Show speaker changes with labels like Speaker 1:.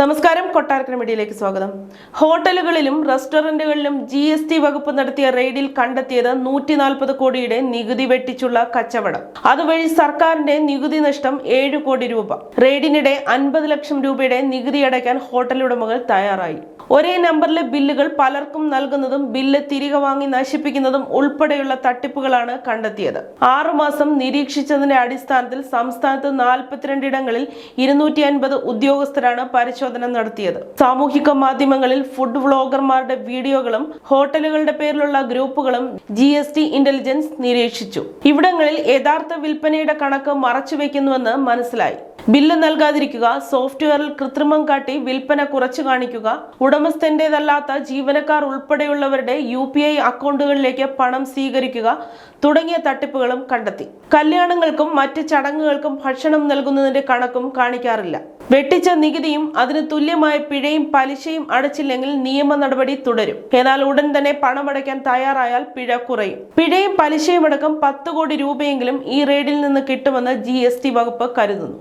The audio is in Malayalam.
Speaker 1: നമസ്കാരം, കൊട്ടാരക്കര മീഡിയയിലേക്ക് സ്വാഗതം. ഹോട്ടലുകളിലും റെസ്റ്റോറന്റുകളിലും GST വകുപ്പ് നടത്തിയ റെയ്ഡിൽ കണ്ടെത്തിയത് 140 കോടിയുടെ നികുതി വെട്ടിച്ചുള്ള കച്ചവടം. അതുവഴി സർക്കാരിന്റെ നികുതി നഷ്ടം 7 കോടി രൂപ. റെയ്ഡിനിടെ 50 ലക്ഷം രൂപയുടെ നികുതി അടയ്ക്കാൻ ഹോട്ടൽ ഉടമകൾ തയ്യാറായി. ഒരേ നമ്പറിലെ ബില്ലുകൾ പലർക്കും നൽകുന്നതും ബില്ല് തിരികെ വാങ്ങി നശിപ്പിക്കുന്നതും ഉൾപ്പെടെയുള്ള തട്ടിപ്പുകളാണ് കണ്ടെത്തിയത്. 6 മാസം നിരീക്ഷിച്ചതിന്റെ അടിസ്ഥാനത്തിൽ സംസ്ഥാനത്ത് 42 ഇടങ്ങളിൽ 250 ഉദ്യോഗസ്ഥരാണ് പരിശോധന നടത്തിയത്. സാമൂഹിക മാധ്യമങ്ങളിൽ ഫുഡ് വ്ളോഗർമാരുടെ വീഡിയോകളും ഹോട്ടലുകളുടെ പേരിലുള്ള ഗ്രൂപ്പുകളും GST ഇന്റലിജൻസ് നിരീക്ഷിച്ചു. ഇവിടങ്ങളിൽ യഥാർത്ഥ വിൽപ്പനയുടെ കണക്ക് മറച്ചുവെക്കുന്നുവെന്ന് മനസ്സിലായി. ബില്ല് നൽകാതിരിക്കുക, സോഫ്റ്റ്വെയറിൽ കൃത്രിമം കാട്ടി വിൽപ്പന കുറച്ചു കാണിക്കുക, ഉടമസ്ഥന്റേതല്ലാത്ത ജീവനക്കാർ ഉൾപ്പെടെയുള്ളവരുടെ UPI അക്കൗണ്ടുകളിലേക്ക് പണം സ്വീകരിക്കുക തുടങ്ങിയ തട്ടിപ്പുകളും കണ്ടെത്തി. കല്യാണങ്ങൾക്കും മറ്റ് ചടങ്ങുകൾക്കും ഭക്ഷണം നൽകുന്നതിന്റെ കണക്കും കാണിക്കാറില്ല. വെട്ടിച്ച നികുതിയും അതിന് തുല്യമായ പിഴയും പലിശയും അടച്ചില്ലെങ്കിൽ നിയമ നടപടി തുടരും. എന്നാൽ ഉടൻ തന്നെ പണമടയ്ക്കാൻ തയ്യാറായാൽ പിഴ കുറയും. പിഴയും പലിശയും അടക്കം 10 കോടി രൂപയെങ്കിലും ഈ റെയ്ഡിൽ നിന്ന് കിട്ടുമെന്ന് GST വകുപ്പ് കരുതുന്നു.